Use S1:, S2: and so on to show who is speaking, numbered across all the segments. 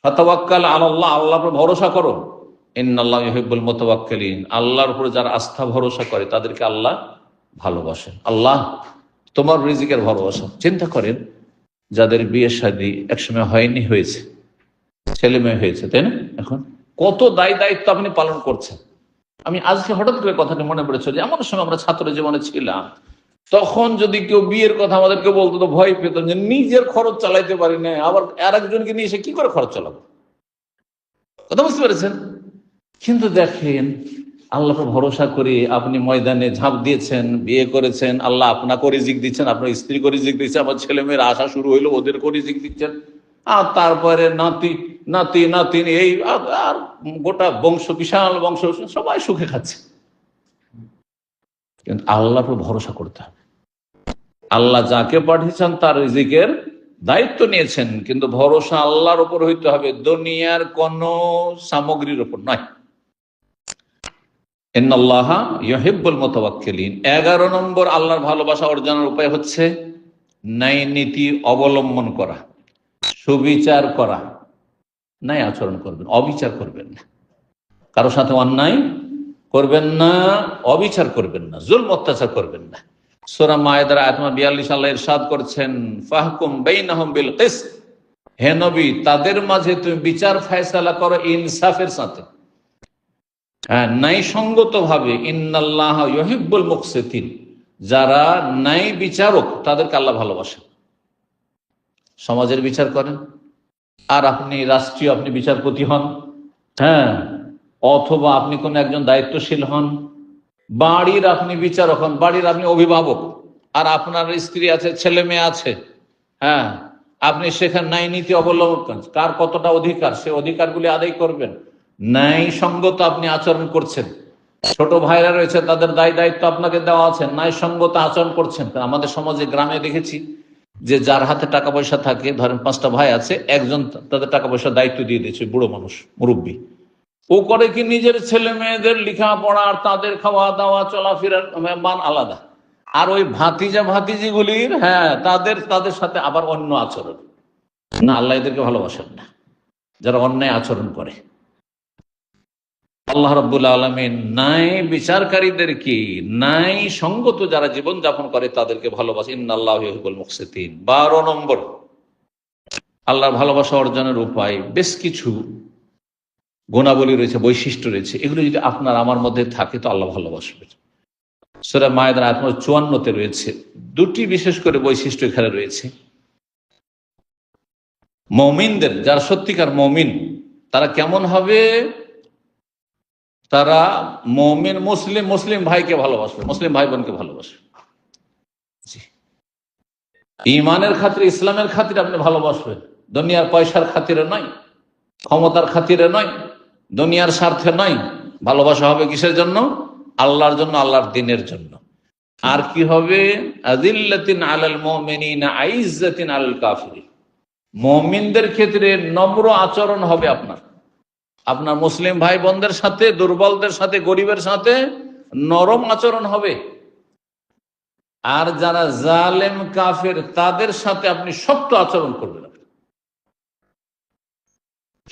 S1: ফাতাওয়াক্কাল আলাল্লাহ, আল্লাহর উপর ভরসা করো। ইন্নাল্লাহা ইউহিব্বুল মুতাওয়াক্কিলিন, আল্লাহর উপর যারা আস্থা ভরসা করে তাদেরকে আল্লাহ ভালোবাসেন। আল্লাহ তোমার রিজিকের ভরসা। চিন্তা করেন, যাদের বিয়ে শাদী একসময় হয়নি, হয়েছে, ছেলে মেয়ে হয়েছে, তাই না? এখন কত দায়িত্ব আপনি পালন করছেন। আমি আজকে হঠাৎ করে কথাটা মনে পড়েছে যে এমন সময় আমরা ছাত্র জীবনে ছিলাম, তখন যদি কেউ বিয়ের কথা আমাদেরকে বলতো তো ভয় পেতাম যে নিজের খরচ চালাইতে পারি না, আবার আর একজনকে নিয়ে এসে কি করে খরচ চালাবো। কথা বুঝতে পেরেছেন? কিন্তু দেখেন, আল্লাহর ভরসা করে আপনি ময়দানে ঝাঁপ দিয়েছেন, বিয়ে করেছেন, আল্লাহ আপনাকে রিজিক দিচ্ছেন, আপনার স্ত্রী করে রিজিক দিচ্ছেন, আমার ছেলে মেয়ের আশা শুরু হইলো, ওদের করে রিজিক দিচ্ছেন, আর তারপরে নাতি নাতি নাতিন, এই আর গোটা বংশ, বিশাল বংশ, সবাই সুখে খাচ্ছে। কিন্তু আল্লাহর উপর ভরসা করতে হবে। আল্লাহ যাকে পাঠিয়েছেন তার রিজিকের দায়িত্ব নিয়েছেন, কিন্তু ভরসা আল্লাহর উপর হইতে হবে, দুনিয়ার কোন সামগ্রীর উপর নয়। ইন্নাল্লাহা ইউহিব্বুল মুতাওয়াক্কিলিন। 11 নম্বর আল্লাহর ভালোবাসা অর্জনের উপায় হচ্ছে ন্যায় নীতি অবলম্বন করা, সুবিচার করা। ন্যায় আচরণ করবেন, অবিচার করবেন না, কারোর সাথে অন্যায় করবেন না, অবিচার করবেন না, জুলম অত্যাচার করবেন না। সূরা মায়েদার আয়াত 42 আল্লাহ ইরশাদ করেছেন, ফাহকুম বাইনাহুম বিল কিসত, হে নবী তাদের মাঝে তুমি বিচার ফয়সালা করো ইনসাফের সাথে, হ্যাঁ, ন্যায়সঙ্গত ভাবে। ইন্নাল্লাহা ইউহিব্বুল মুকসিতিন, যারা ন্যায় বিচারক তাদেরকে আল্লাহ ভালোবাসেন। সমাজের বিচার করেন, আর আপনি রাষ্ট্রীয় আপনি বিচারপতি হন, হ্যাঁ, অথবা আপনি কোন একজন দায়িত্বশীল হন, বাড়ির আপনি বিচারক হন, বাড়ির আপনি অভিভাবক, আর আপনার স্ত্রী আছে, ছেলে মেয়ে আছে, হ্যাঁ, আপনি সেখানে ন্যায় নীতি অবলম্বন করেন, কার কতটা অধিকার সে অধিকারগুলি আদায় করবেন, ন্যায় সঙ্গত আপনি আচরণ করছেন। ছোট ভাইরা রয়েছে, তাদের দায়িত্ব আপনাকে দেওয়া আছে, ন্যায় সঙ্গত আচরণ করছেন। আমাদের সমাজে গ্রামে দেখেছি যে যার হাতে টাকা পয়সা থাকে, ধরেন 5টা ভাই আছে, একজন তাদের টাকা পয়সার দায়িত্ব দিয়ে দিয়েছে, বুড়ো মানুষ, মুরব্বী। ও করে কি নিজের ছেলে মেয়েদের লেখাপড়া আর তাদের খাওয়া দাওয়া চলাফেরার মান আলাদা, আর ওই ভাতিজি গুলির, হ্যাঁ, তাদের সাথে আবার অন্য আচরণ। না, আল্লাহ এদেরকে ভালোবাসেন না যারা অন্যায় আচরণ করে। আল্লাহ রাব্বুল আলামিন ন্যায় বিচারকারীদেরকে, ন্যায় সঙ্গত যারা জীবন যাপন করে তাদেরকে ভালোবাসে। ইন্নাল্লাহু ইউহিব্বুল মুকসিতিন। 12 নম্বর আল্লাহর ভালোবাসা অর্জনের উপায়, বেশ কিছু গুণাবলী রয়েছে, বৈশিষ্ট্য রয়েছে, এগুলো যদি আপনার আমার মধ্যে থাকে তো আল্লাহ ভালোবাসবে। সূরা মায়েদার আয়াত 54 রয়েছে, দুটি বিশেষ করে বৈশিষ্ট্য এখানে রয়েছে। মুমিনদের, যারা সত্যিকার মুমিন, তারা কেমন হবে? তারা মুমিন, মুসলিম ভাইকে ভালোবাসবে, মুসলিম ভাই বোনকে ভালোবাসবে। ইমানের খাতিরে, ইসলামের খাতিরে আপনি ভালোবাসবেন, দুনিয়ার পয়সার খাতিরে নয়, ক্ষমতার খাতিরে নয়, দুনিয়ার স্বার্থে নয়। ভালোবাসা হবে কিসের জন্য? আল্লাহর জন্য, আল্লাহর দ্বীনের জন্য। আর কি হবে? আযিল্লাতিন আলাল মুমিনিনা আইজ্জাতিন আলাল কাফিরিন। মুমিনদের ক্ষেত্রে নম্র আচরণ হবে আপনার মুসলিম ভাই বোনদের সাথে, দুর্বলদের সাথে, গরিবের সাথে নরম আচরণ হবে। আর যারা জালেম কাফের তাদের সাথে আপনি শক্ত আচরণ করবেন।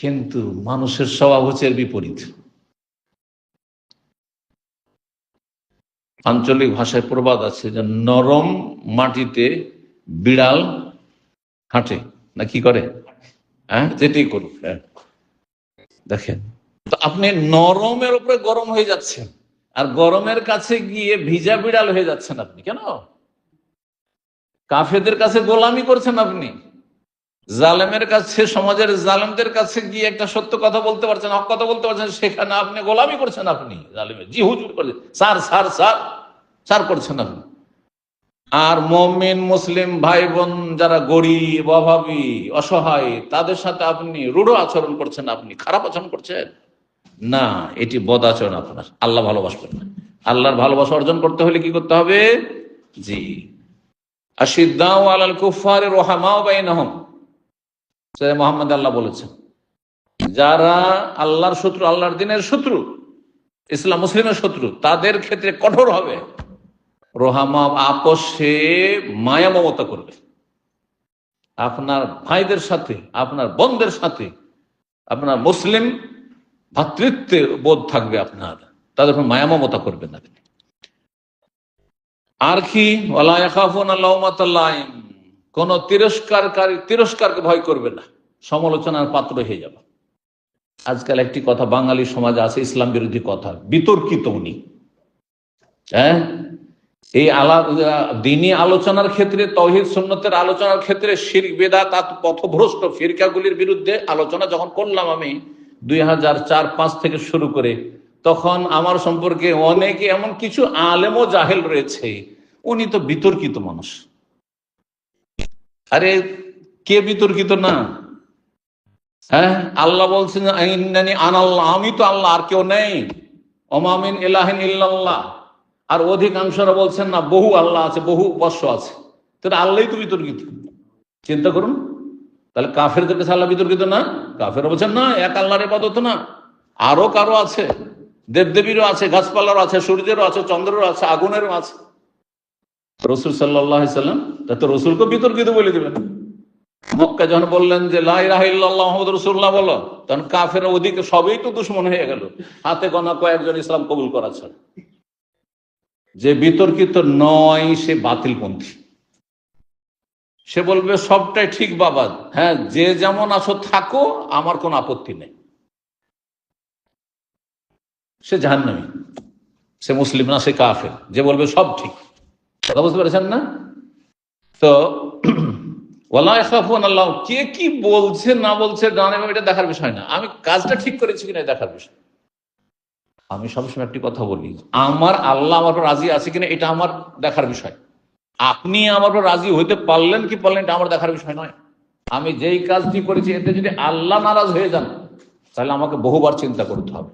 S1: কিন্তু মানুষের স্বভাব হচ্ছে এর বিপরীত। আঞ্চলিক ভাষায় প্রবাদ আছে যে নরম মাটিতে বিড়াল হাঁটে, না কি করে, হ্যাঁ, যেটি করুক, হ্যাঁ। দেখেন তো, আপনি নরমের উপরে গরম হয়ে যাচ্ছেন, আর গরমের কাছে গিয়ে ভিজা বিড়াল হয়ে যাচ্ছেন আপনি। কেন? কাফেরদের কাছে গোলামি করছেন আপনি, জালেমের কাছে, সমাজের জালেমদের কাছে গিয়ে একটা সত্য কথা বলতে পারছেন, হক কথা বলতে পারছেন, সেখানে আপনি গোলামি করছেন। আপনি জালেমের জি হুজুর করছেন, স্যার করছেন আপনি। আর মুমিন মুসলিম ভাই বোন যারা গরিব, অভাবী, অসহায়, তাদের সাথে আপনি রূঢ় আচরণ করছেন, আপনি খারাপ আচরণ করছেন। না, এটি বদ আচরণ। আপনার আল্লাহ ভালোবাসবেন না। আল্লাহর ভালোবাসা অর্জন করতে হলে কি করতে হবে? জি, আশিদ্দাউ আলাল কুফারি রুহামাউ বাইনাহুম। সূরা মুহাম্মদ আল্লাহ বলেছেন, যারা আল্লাহর শত্রু, আল্লাহর দ্বীনের শত্রু, ইসলাম মুসলিমের শত্রু, তাদের ক্ষেত্রে কঠোর হবে। রোহামা, আপোষে মায়া মমতা করবে। আপনার ভাইদের সাথে, আপনার বোনদের সাথে আপনার মুসলিম ভ্রাতৃত্বের বোধ থাকবে, আপনার তাদের উপর মায়া মমতা করবেন আপনি। আর কি, ওয়ালা ইয়াখাফুনা লাওমাতা লাইম, কোন তিরস্কারকে ভয় করবে না, সমালোচনার পাত্র হয়ে যাবে। আজকাল একটি কথা বাঙালি সমাজে আছে, ইসলাম বিরোধী কথা, বিতর্কিত উনি। হ্যাঁ, এই দিনী আলোচনার ক্ষেত্রে, তাওহীদ সুন্নতের আলোচনার ক্ষেত্রে শিরক বিদআত পথভ্রষ্ট ফিরকাগুলির বিরুদ্ধে আলোচনা যখন করলাম আমি 2004-05 থেকে শুরু করে, তখন আমার সম্পর্কে অনেকে, এমন কিছু আলেম ও জাহেল রয়েছে, উনি তো বিতর্কিত মানুষ। আরে কে বিতর্কিত না? হ্যাঁ, আল্লাহ বলছেন ইন্নানি আনাল্লাহ, আমি তো আল্লাহ, আর কেউ নেই। ওমা মিন ইলাহিন ইল্লাল্লাহ। আর অধিকাংশরা বলছেন না, বহু আল্লাহ আছে, বহু উপাস্য আছে। তাহলে আল্লাহই তো বিতর্কিত। চিন্তা করুন, তাহলে কাফেরদের কাছে আল্লাহ বিতর্কিত না? কাফের বলছেন না, এক আল্লাহর ইবাদত না, আরো কারো আছে, দেবদেবীরও আছে, গাছপালারও আছে, সূর্যেরও আছে, চন্দ্রেরও আছে, আগুনেরও আছে। রসুল সাল্লাল্লাহু আলাইহি সাল্লাম তো রসুলকে বিতর্কিত বলে দিবেন। মক্কা যখন বললেন যে লা ইলাহা ইল্লাল্লাহ মুহাম্মাদুর রাসূলুল্লাহ বলো, তখন কাফেররা ওদিকে সবই তো দুশমন হয়ে গেল, হাতে গোনা কয়েকজন ইসলাম কবুল করা ছাড়া। যে বিতর্কিত নয় সে বাতিলপন্থী, সে বলবে সবটাই ঠিক বাবা, হ্যাঁ যে যেমন আছো থাকো, আমার কোনো আপত্তি নেই। সে জাহান্নামী, সে মুসলিম না, সে কাফের। যে বলবে সব ঠিক, কথা বুঝতে পেরেছেন না? তো ওয়ালা ইয়াখাফুনা আল্লাহ, কে কি বলছে না বলছে ডানে বামে এটা দেখার বিষয় না, আমি কাজটা ঠিক করেছি কিনা দেখার বিষয়। আমি সবসময় একটি কথা বলি, আমার আল্লাহ আমার উপর রাজি আছে কিনা এটা আমার দেখার বিষয়। আপনি আমার উপর রাজি হইতে পারলেন কি পারলেন এটা আমার দেখার বিষয় নয়। আমি যেই কাজটি করেছি এতে যদি আল্লাহ নারাজ হয়ে যান, তাহলে আমাকে বহুবার চিন্তা করতে হবে,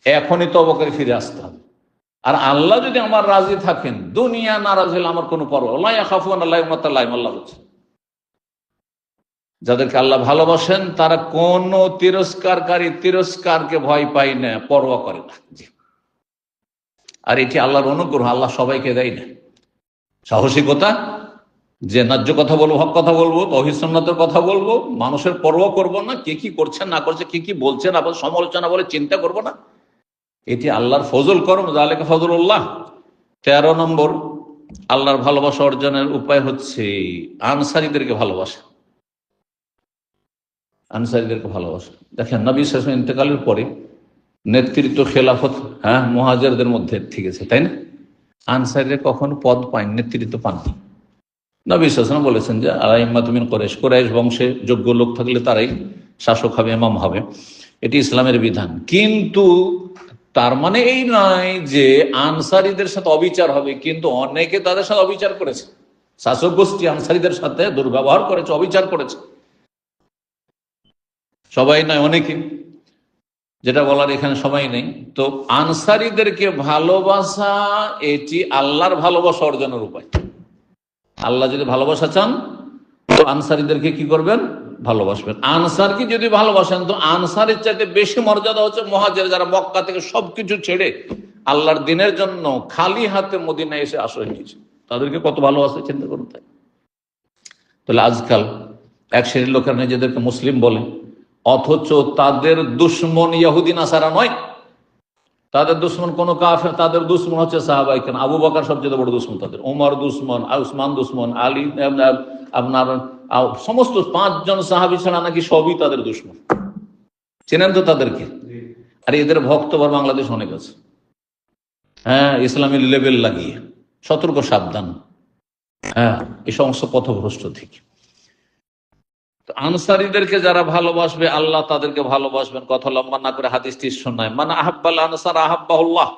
S1: এখনই তওবা করে ফিরে আসতে হবে। আর আল্লাহ যদি আমার রাজি থাকেন, দুনিয়া নারাজ হলে আমার কোনো পরোয়া লা ইয়াখাফুনা লাওমাতা লাইম। আল্লাহ বলছেন, যাদেরকে আল্লাহ ভালোবাসেন তারা কোন তিরস্কারকে ভয় পায় না, পরোয়া করে না। আর এটি আল্লাহর অনুগ্রহ, আল্লাহ সবাইকে দেয় না। সাহসিকতা, যে ন্যায্য কথা বলবো, হক কথা বলবো, তাওহীদ সুন্নাতের কথা বলবো, মানুষের পরোয়া করব না, কে কি করছে না করছে, কি কি বলছে না বলছে, সমালোচনা বলে চিন্তা করব না, এটি আল্লাহর ফজল করম, যালিকা ফজলুল্লাহ। 13 নম্বর আল্লাহর ভালোবাসা অর্জনের উপায় হচ্ছে আনসারীদেরকে ভালোবাসা। আনসারীদেরকে ভালোবাসা। দেখেন, নবী সাল্লাল্লাহু আলাইহি ওয়াসাল্লাম ইন্তেকালের পরে নেতৃত্ব খেলাফত মুহাজিরদের মধ্যে থেকেছে, তাই না? আনসারীরা কখনো পদ পায়নি, নেতৃত্ব পাননি। নবী সাল্লাল্লাহু আলাইহি ওয়াসাল্লাম বলেছেন যে আইম্মাতু মিন কুরাইশ, কুরাইশ বংশে যোগ্য লোক থাকলে তারাই শাসক হবে, ইমাম হবে, এটি ইসলামের বিধান। কিন্তু তার মানে এই নয় যে আনসারীদের সাথে অবিচার হবে। কিন্তু অনেকে তাদের সাথে অবিচার করেছে, শাসক গোষ্ঠী আনসারীদের সাথে দুর্ব্যবহার করেছে, অবিচার করেছে। সবাই নয়, অনেকে, যেটা বলার এখানে সময় নেই। তো আনসারীদেরকে ভালোবাসা এটি আল্লাহর ভালোবাসা অর্জনের উপায়। আল্লাহ যদি ভালোবাসা চান তো আনসারীদেরকে কি করবেন? ভালোবাসবেন। আনসারকে যদি ভালোবাসেন তো আনসারের চাইতে বেশি মর্যাদা হচ্ছে মুহাজির, যারা মক্কা থেকে সবকিছু ছেড়ে আল্লাহর দিনের জন্য খালি হাতে মদিনায় এসে আশ্রয় নিয়েছে, তাদেরকে কত ভালোবাসে চিন্তা করুন। তাই তাহলে আজকাল এক শ্রেণীর লোকেরা নিজেদেরকে মুসলিম বলে, অথচ তাদের দুশ্মন ইহুদি নাসারা নয়, তাদের দুশ্মন কোন কাফের, তাদের দুশ্মন হচ্ছে সাহাবায়ে কেরাম। আবু বকর সবচেয়ে বড় দুশ্মন তাদের, ওমর দুশ্মন, উসমান দুশ্মন, আলী, আপনার সমস্ত 5 জন সাহাবী ছাড়া নাকি সবই তাদের দুশ্মন। চেনেন তো তাদেরকে? আর এদের ভক্ত বাংলাদেশ অনেক আছে। হ্যাঁ, ইসলামী লেবেল লাগিয়ে, সতর্ক সাবধান, হ্যাঁ, এই সমস্ত পথভ্রষ্ট থেকে। আনসারীদেরকে যারা ভালোবাসবে আল্লাহ তাদেরকে ভালোবাসবেন। কথা লম্বা না করে হাদিসটি শোনায়, মানে আহাব্বাল আনসার আহাব্বাহুল্লাহ।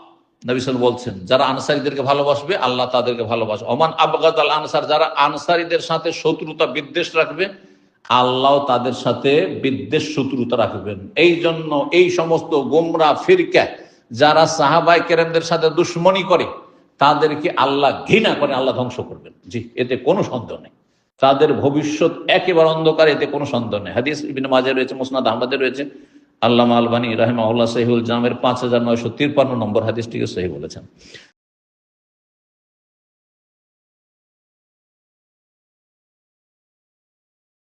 S1: নবী সাল্লাল্লাহু আলাইহি ওয়াসাল্লাম বলছেন, যারা আনসারীদেরকে ভালোবাসবে আল্লাহ তাদেরকে ভালোবাসবে। ওমান আবগাদাল আনসার, যারা আনসারীদের সাথে শত্রুতা বিদ্বেষ রাখবে আল্লাহ তাদের সাথে বিদ্বেষ শত্রুতা রাখবেন। এই জন্য এই সমস্ত গোমরা ফিরকা যারা সাহাবায়ে কেরামদের সাথে দুশমনি করে তাদেরকে আল্লাহ ঘৃণা করে, আল্লাহ ধ্বংস করবেন। জি, এতে কোনো সন্দেহ নেই। তাদের ভবিষ্যৎ একেবারে অন্ধকার, এতে কোনো সন্দেহ নেই। হাদিস ইবনে মাজাহ রয়েছে, মুসনাদ আহমদে রয়েছে। আল্লামা আলবানী রাহিমাহুল্লাহ সহিহুল জামের 5953 নম্বর হাদিসটিকে সহিহ বলেছেন।